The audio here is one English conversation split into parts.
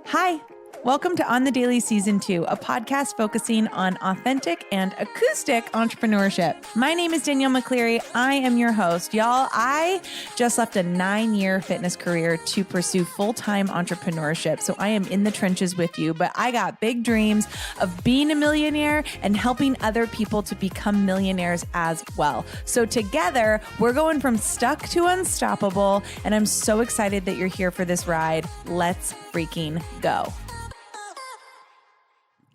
Hi, welcome to On the Daily Season 2, a podcast focusing on authentic and acoustic entrepreneurship. My name is Danielle McCleary. I am your host. Y'all, I just left a 9-year fitness career to pursue full-time entrepreneurship. So I am in the trenches with you, but I got big dreams of being a millionaire and helping other people to become millionaires as well. So together, we're going from stuck to unstoppable, and I'm so excited that you're here for this ride. Let's freaking go.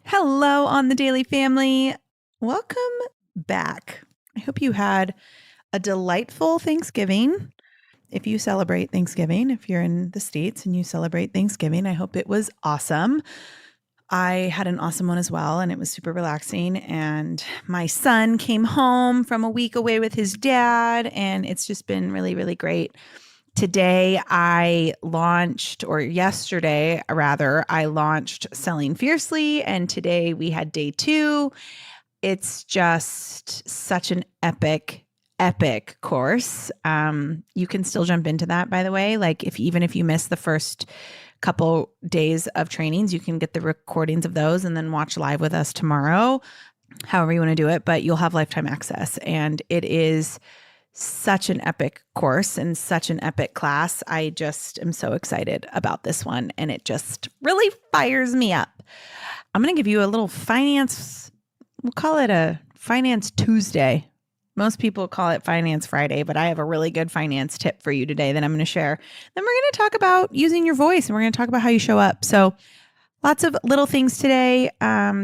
Hello, On the Daily family. Welcome back. I hope you had a delightful Thanksgiving. If you celebrate Thanksgiving, if you're in the States and you celebrate Thanksgiving, I hope it was awesome. I had an awesome one as well, and it was super relaxing. And my son came home from a week away with his dad, and it's just been really, really great. Today yesterday I launched Selling Fiercely, and today we had day 2. It's just such an epic course. You can still jump into that, by the way. Like even if you miss the first couple days of trainings, you can get the recordings of those and then watch live with us tomorrow, however you want to do it, but you'll have lifetime access. And it is such an epic course and such an epic class. I just am so excited about this one, and it just really fires me up. I'm going to give you a little finance, we'll call it a Finance Tuesday. Most people call it Finance Friday, but I have a really good finance tip for you today that I'm going to share. Then we're going to talk about using your voice, and we're going to talk about how you show up. So lots of little things today.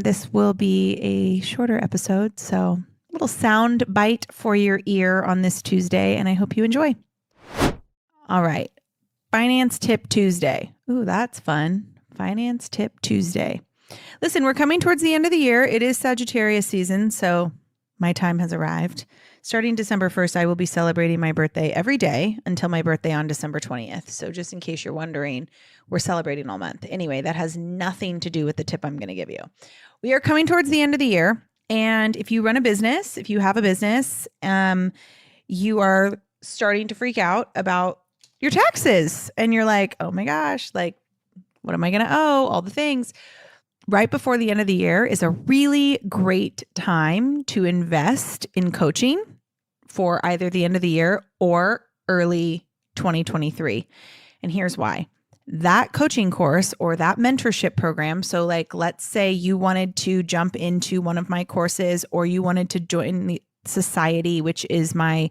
This will be a shorter episode, so little sound bite for your ear on this Tuesday, and I hope you enjoy. All right. Finance Tip Tuesday. Ooh, that's fun. Finance Tip Tuesday. Listen, we're coming towards the end of the year. It is Sagittarius season, so my time has arrived. Starting December 1st, I will be celebrating my birthday every day until my birthday on December 20th. So just in case you're wondering, we're celebrating all month. Anyway, that has nothing to do with the tip I'm going to give you. We are coming towards the end of the year. And if you run a business, if you have a business, you are starting to freak out about your taxes. And you're like, oh my gosh, like, what am I going to owe? All the things. Right before the end of the year is a really great time to invest in coaching for either the end of the year or early 2023. And here's why. That coaching course or that mentorship program. So like, let's say you wanted to jump into one of my courses, or you wanted to join the Society, which is my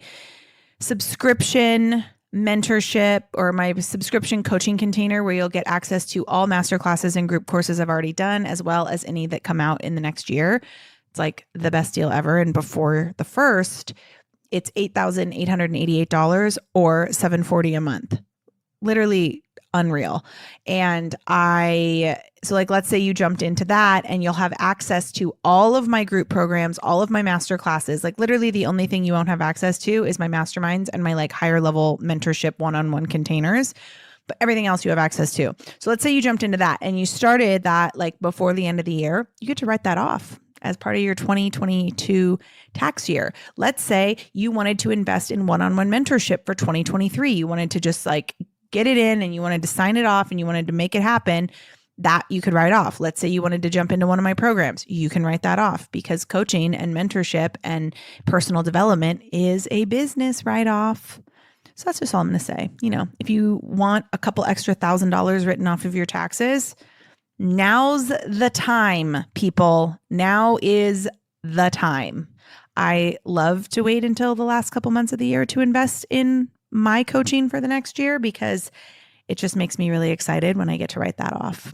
subscription mentorship or my subscription coaching container where you'll get access to all masterclasses and group courses I've already done, as well as any that come out in the next year. It's like the best deal ever. And before the first, it's $8,888 or $740 a month. Literally unreal. And so let's say you jumped into that, and you'll have access to all of my group programs, all of my master classes. Like literally the only thing you won't have access to is my masterminds and my like higher level mentorship one-on-one containers, but everything else you have access to. So let's say you jumped into that and you started that like before the end of the year, you get to write that off as part of your 2022 tax year. Let's say you wanted to invest in one-on-one mentorship for 2023. You wanted to just like get it in, and you wanted to sign it off, and you wanted to make it happen, that you could write off. Let's say you wanted to jump into one of my programs. You can write that off, because coaching and mentorship and personal development is a business write-off. So that's just all I'm going to say. You know, if you want a couple extra $1,000 written off of your taxes, now's the time, people. Now is the time. I love to wait until the last couple months of the year to invest in my coaching for the next year, because it just makes me really excited when I get to write that off.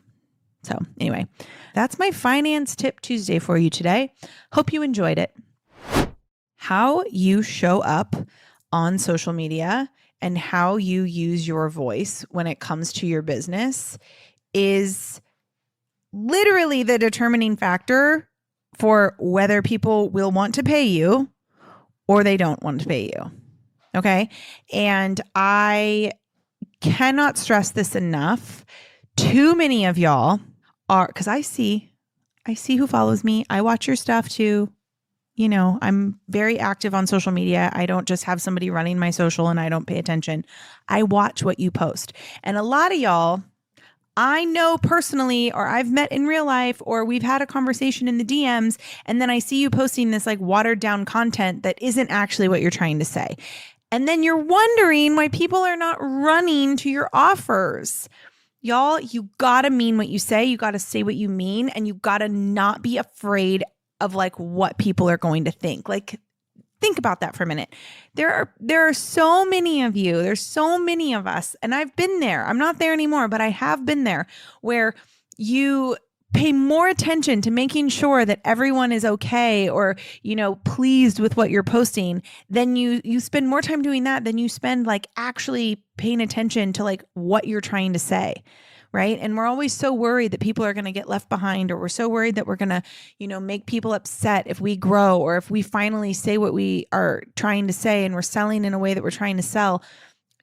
So anyway, that's my Finance Tip Tuesday for you today. Hope you enjoyed it. How you show up on social media and how you use your voice when it comes to your business is literally the determining factor for whether people will want to pay you or they don't want to pay you. Okay. And I cannot stress this enough. Too many of y'all are, because I see who follows me. I watch your stuff too. You know, I'm very active on social media. I don't just have somebody running my social and I don't pay attention. I watch what you post. And a lot of y'all I know personally, or I've met in real life, or we've had a conversation in the DMs, and then I see you posting this like watered down content that isn't actually what you're trying to say. And then you're wondering why people are not running to your offers. Y'all, you gotta mean what you say. You gotta say what you mean, and you gotta not be afraid of like what people are going to think. Like, think about that for a minute. There are so many of you, there's so many of us, and I've been there. I'm not there anymore, but I have been there, where you pay more attention to making sure that everyone is okay or, pleased with what you're posting. Then you spend more time doing that than you spend like actually paying attention to like what you're trying to say. Right. And we're always so worried that people are going to get left behind, or we're so worried that we're going to, make people upset if we grow, or if we finally say what we are trying to say and we're selling in a way that we're trying to sell.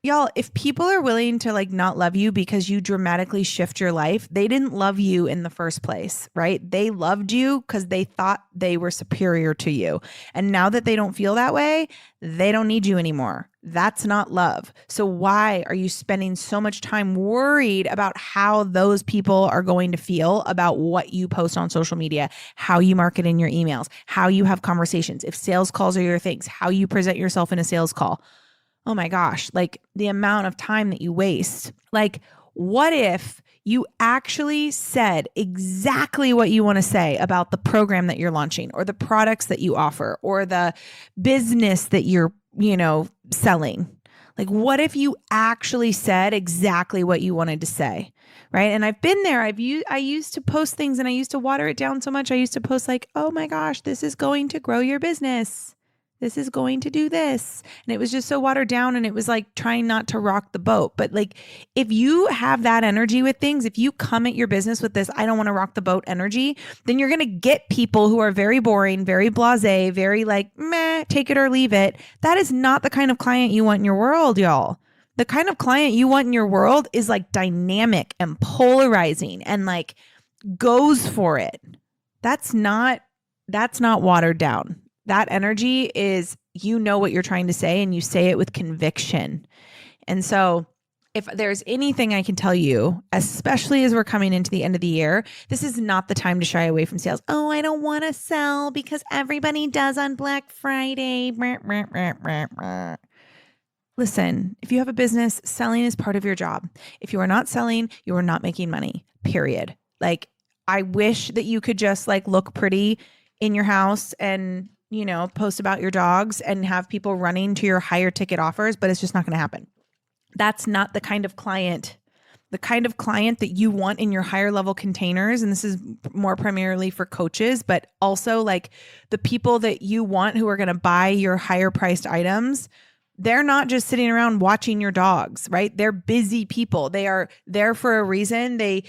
Y'all, if people are willing to like not love you because you dramatically shift your life, they didn't love you in the first place, right? They loved you because they thought they were superior to you. And now that they don't feel that way, they don't need you anymore. That's not love. So why are you spending so much time worried about how those people are going to feel about what you post on social media, how you market in your emails, how you have conversations, if sales calls are your things, how you present yourself in a sales call? Oh my gosh, like the amount of time that you waste. Like, what if you actually said exactly what you want to say about the program that you're launching, or the products that you offer, or the business that you're, selling? Like, what if you actually said exactly what you wanted to say? Right. And I've been there. I used to post things and I used to water it down so much. I used to post like, oh my gosh, this is going to grow your business. This is going to do this. And it was just so watered down, and it was like trying not to rock the boat. But like, if you have that energy with things, if you come at your business with this, I don't want to rock the boat energy, then you're going to get people who are very boring, very blasé, very like, meh, take it or leave it. That is not the kind of client you want in your world, y'all. The kind of client you want in your world is like dynamic and polarizing and like goes for it. That's not watered down. That energy is, what you're trying to say, and you say it with conviction. And so if there's anything I can tell you, especially as we're coming into the end of the year, this is not the time to shy away from sales. Oh, I don't want to sell because everybody does on Black Friday. Listen, if you have a business, selling is part of your job. If you are not selling, you are not making money, period. Like, I wish that you could just like look pretty in your house and post about your dogs and have people running to your higher ticket offers, but it's just not going to happen. That's not the kind of client that you want in your higher level containers. And this is more primarily for coaches, but also like the people that you want who are going to buy your higher priced items. They're not just sitting around watching your dogs, right? They're busy people. They are there for a reason. They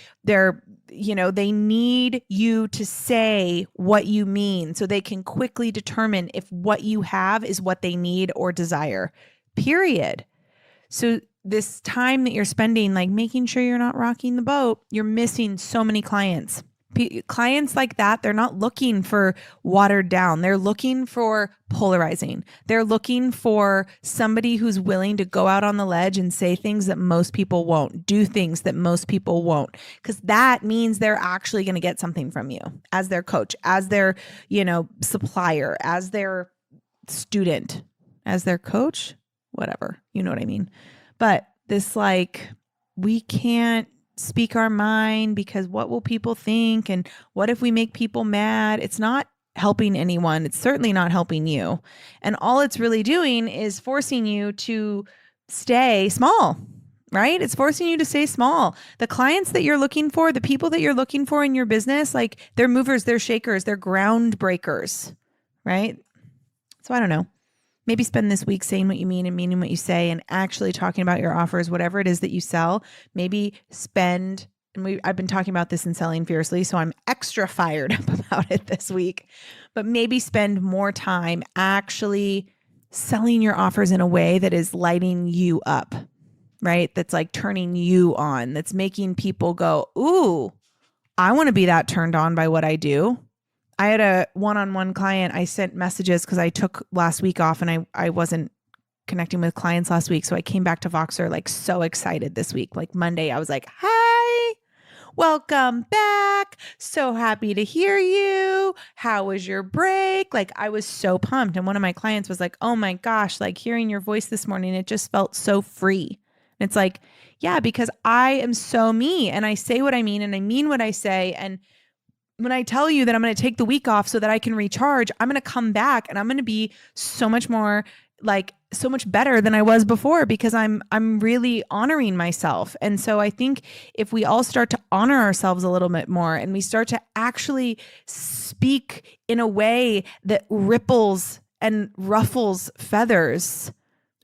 need you to say what you mean so they can quickly determine if what you have is what they need or desire, period. So this time that you're spending, like making sure you're not rocking the boat, you're missing so many clients. Clients like that, they're not looking for watered down. They're looking for polarizing. They're looking for somebody who's willing to go out on the ledge and say things that most people won't, do things that most people won't, because that means they're actually going to get something from you as their coach, as their, supplier, as their student, as their coach, whatever, you know what I mean? But this, like, we can't speak our mind because what will people think? And what if we make people mad? It's not helping anyone. It's certainly not helping you. And all it's really doing is forcing you to stay small, right? It's forcing you to stay small. The clients that you're looking for, the people that you're looking for in your business, like they're movers, they're shakers, they're ground breakers, right? So I don't know. Maybe spend this week saying what you mean and meaning what you say and actually talking about your offers, whatever it is that you sell. Maybe spend, and I've been talking about this in Selling Fiercely, so I'm extra fired up about it this week, but maybe spend more time actually selling your offers in a way that is lighting you up, right? That's like turning you on, that's making people go, ooh, I want to be that turned on by what I do. I had a one-on-one client. I sent messages because I took last week off and I wasn't connecting with clients last week. So I came back to Voxer like so excited this week. Like Monday, I was like, hi, welcome back. So happy to hear you. How was your break? Like, I was so pumped. And one of my clients was like, oh my gosh, like hearing your voice this morning, it just felt so free. And it's like, yeah, because I am so me and I say what I mean and I mean what I say. And when I tell you that I'm going to take the week off so that I can recharge, I'm going to come back and I'm going to be so much more like so much better than I was before because I'm really honoring myself. And so I think if we all start to honor ourselves a little bit more and we start to actually speak in a way that ripples and ruffles feathers,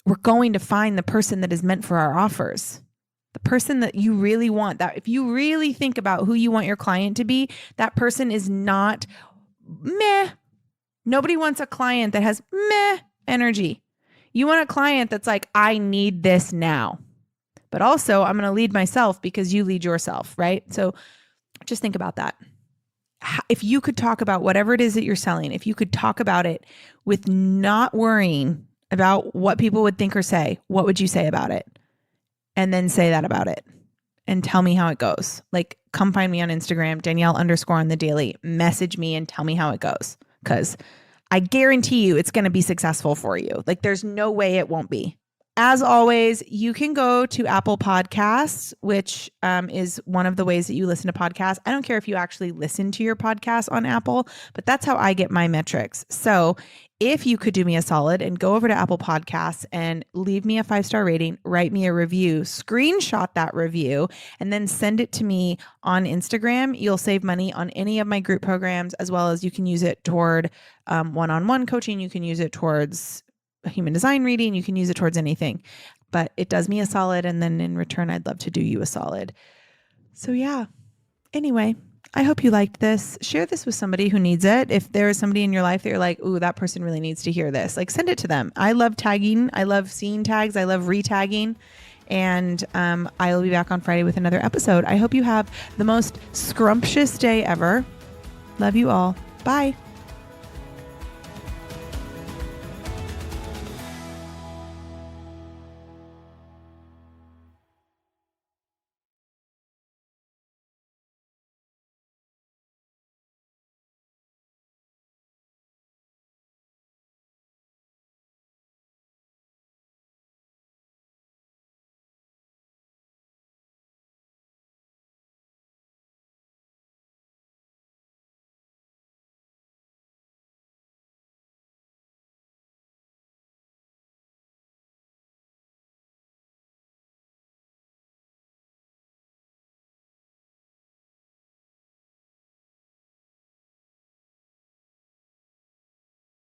we're going to find the person that is meant for our offers. The person that you really want. That if you really think about who you want your client to be, that person is not meh. Nobody wants a client that has meh energy. You want a client that's like, I need this now. But also, I'm going to lead myself because you lead yourself, right? So just think about that. If you could talk about whatever it is that you're selling, if you could talk about it with not worrying about what people would think or say, what would you say about it? And then say that about it and tell me how it goes. Like, come find me on Instagram, Danielle_on_the_daily. Message me and tell me how it goes. Because I guarantee you it's going to be successful for you. Like, there's no way it won't be. As always, you can go to Apple Podcasts, which is one of the ways that you listen to podcasts. I don't care if you actually listen to your podcast on Apple, but that's how I get my metrics. So if you could do me a solid and go over to Apple Podcasts and leave me a 5-star rating, write me a review, screenshot that review, and then send it to me on Instagram, you'll save money on any of my group programs, as well as you can use it toward one-on-one coaching. You can use it towards human design reading. You can use it towards anything, but it does me a solid. And then in return, I'd love to do you a solid. So yeah, anyway, I hope you liked this. Share this with somebody who needs it. If there is somebody in your life that you're like, ooh, that person really needs to hear this, like send it to them. I love tagging. I love seeing tags. I love retagging. And I will be back on Friday with another episode. I hope you have the most scrumptious day ever. Love you all. Bye.